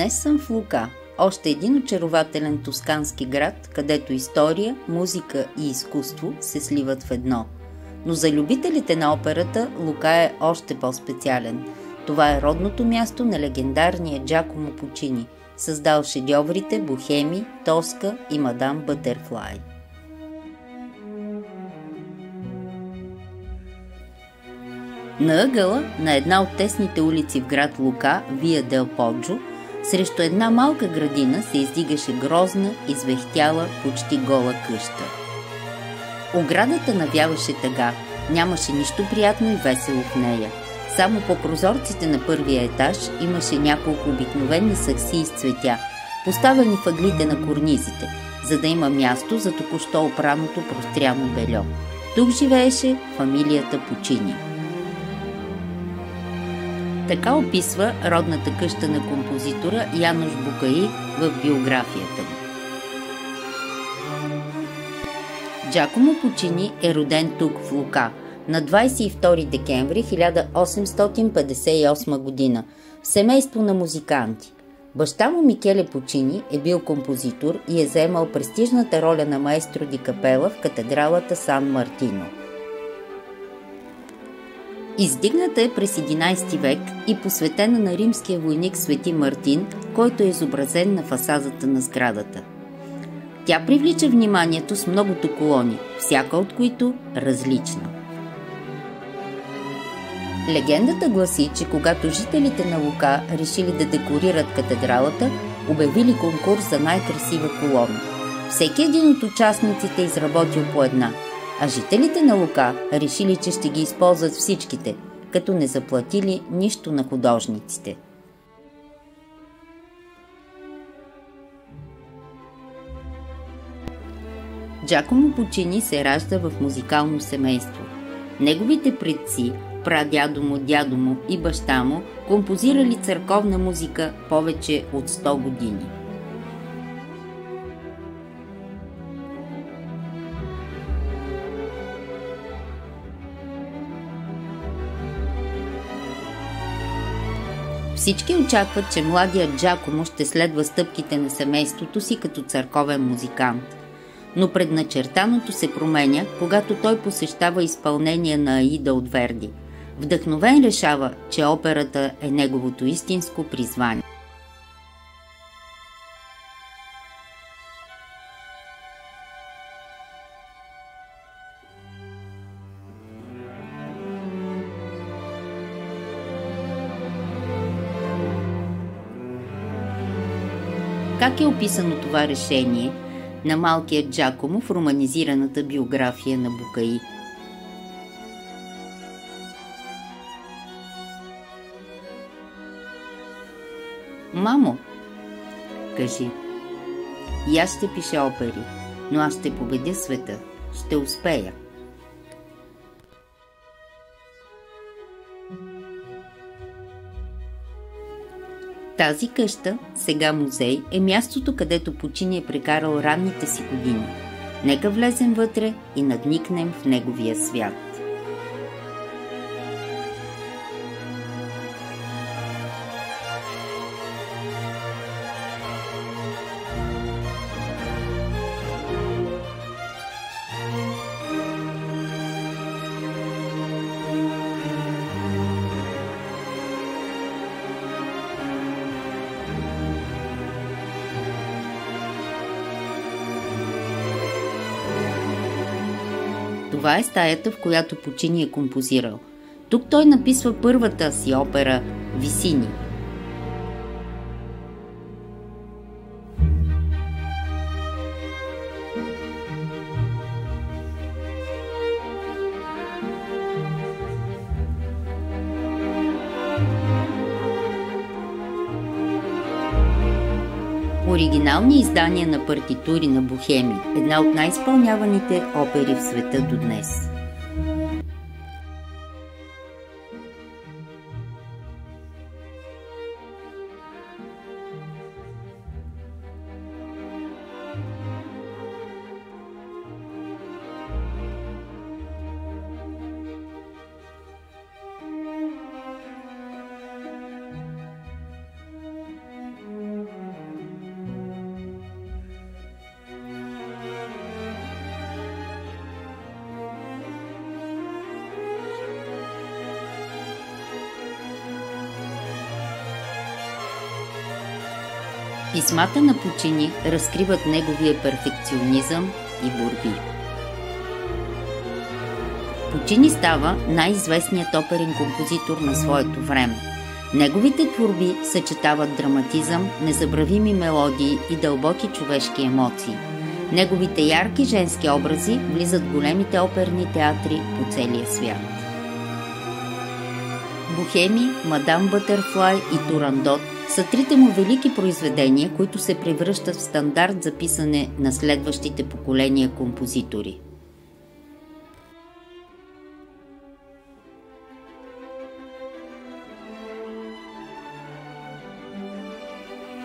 Днес съм в Лука, още един очарователен тоскански град, където история, музика и изкуство се сливат в едно. Но за любителите на операта Лука е още по-специален. Това е родното място на легендарния Джакомо Пучини, създал шедьоврите Бохеми, Тоска и Мадам Бътерфлай. На ъгъла на една от тесните улици в град Лука, Вия дел Поджо, срещу една малка градина се издигаше грозна, извехтяла, почти гола къща. Оградата навяваше тъга, нямаше нищо приятно и весело в нея. Само по прозорците на първия етаж имаше няколко обикновени саксии с цветя, поставени в ъглите на корнизите, за да има място за току-що опраното простряно бельо. Тук живееше фамилията Пучини. Така описва родната къща на композитора Януш Букаи в биографията му. Джакомо Пучини е роден тук в Лука на 22 декември 1858 година в семейство на музиканти. Баща му Микеле Пучини е бил композитор и е заемал престижната роля на маестро ди капела в катедралата Сан Мартино. Издигната е през 11 век и посветена на римския войник Свети Мартин, който е изобразен на фасадата на сградата. Тя привлича вниманието с многото колони, всяка от които различна. Легендата гласи, че когато жителите на Лука решили да декорират катедралата, обявили конкурс за най-красива колона. Всеки един от участниците е изработил по една, а жителите на Лука решили, че ще ги използват всичките, като не заплатили нищо на художниците. Джакомо Пучини се ражда в музикално семейство. Неговите предци, прадядо му, дядо му и баща му композирали църковна музика повече от 100 години. Всички очакват, че младият Джакомо ще следва стъпките на семейството си като църковен музикант. Но предначертаното се променя, когато той посещава изпълнение на Аида от Верди. Вдъхновен решава, че операта е неговото истинско призвание. Как е описано това решение на малкият Джакомо в романизираната биография на Букаи? Мамо, кажи, и аз ще пиша опери, но аз ще победя света, ще успея. Тази къща, сега музей, е мястото, където Пучини е прекарал ранните си години. Нека влезем вътре и надникнем в неговия свят. Това е стаята, в която Пучини е композирал. Тук той написва първата си опера «Висини». Оригинални издания на партитури на Бохеми, една от най-изпълняваните опери в света до днес. Писмата на Пучини разкриват неговия перфекционизъм и борби. Пучини става най-известният оперен композитор на своето време. Неговите творби съчетават драматизъм, незабравими мелодии и дълбоки човешки емоции. Неговите ярки женски образи влизат в големите оперни театри по целия свят. Бохеми, Мадам Бътърфлай и Турандот са трите му велики произведения, които се превръщат в стандарт за писане на следващите поколения композитори.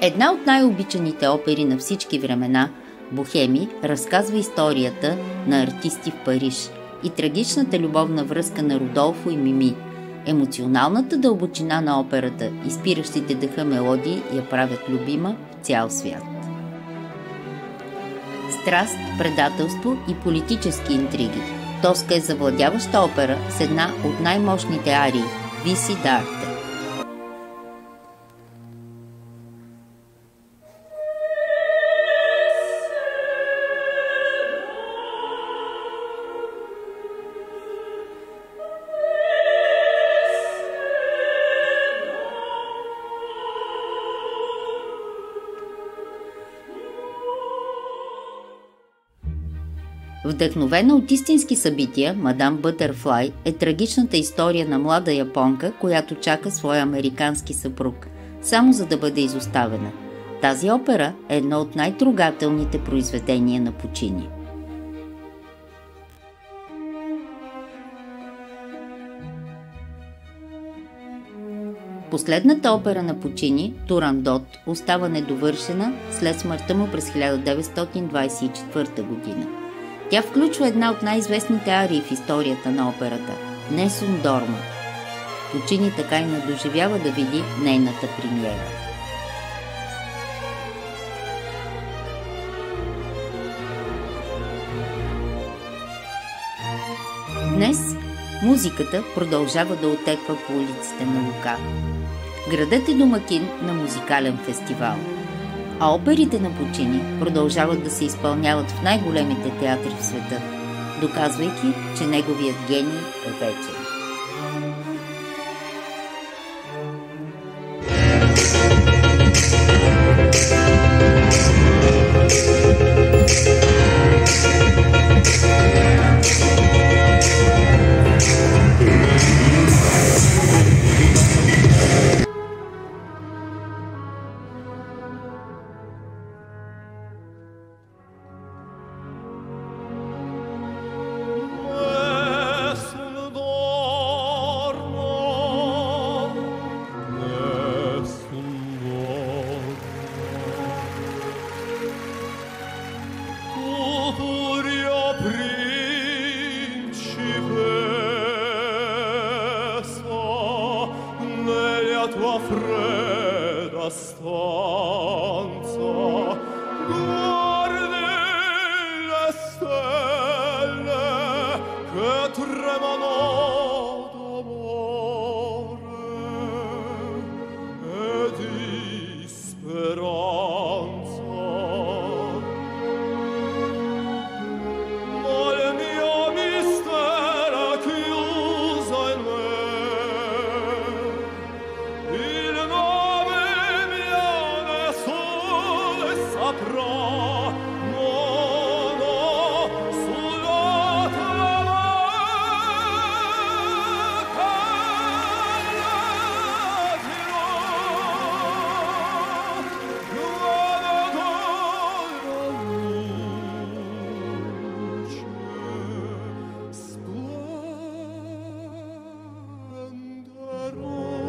Една от най-обичаните опери на всички времена, Бохеми, разказва историята на артисти в Париж и трагичната любовна връзка на Родолфо и Мими. Емоционалната дълбочина на операта и спиращите дъха мелодии я правят любима в цял свят. Страст, предателство и политически интриги. Тоска е завладяваща опера с една от най-мощните арии – Виси д'Арте. Вдъхновена от истински събития, Мадам Бътърфлай е трагичната история на млада японка, която чака своя американски съпруг, само за да бъде изоставена. Тази опера е едно от най-трогателните произведения на Пучини. Последната опера на Пучини, Турандот, остава недовършена след смъртта му през 1924 година. Тя включва една от най-известните арии в историята на операта – Несун Дорма. Пучини така и не доживява да види нейната премиера. Днес музиката продължава да отеква по улиците на Лука. Градът е домакин на музикален фестивал, а оперите на Пучини продължават да се изпълняват в най-големите театри в света, доказвайки, че неговият гений е вечен. Tua fredda sta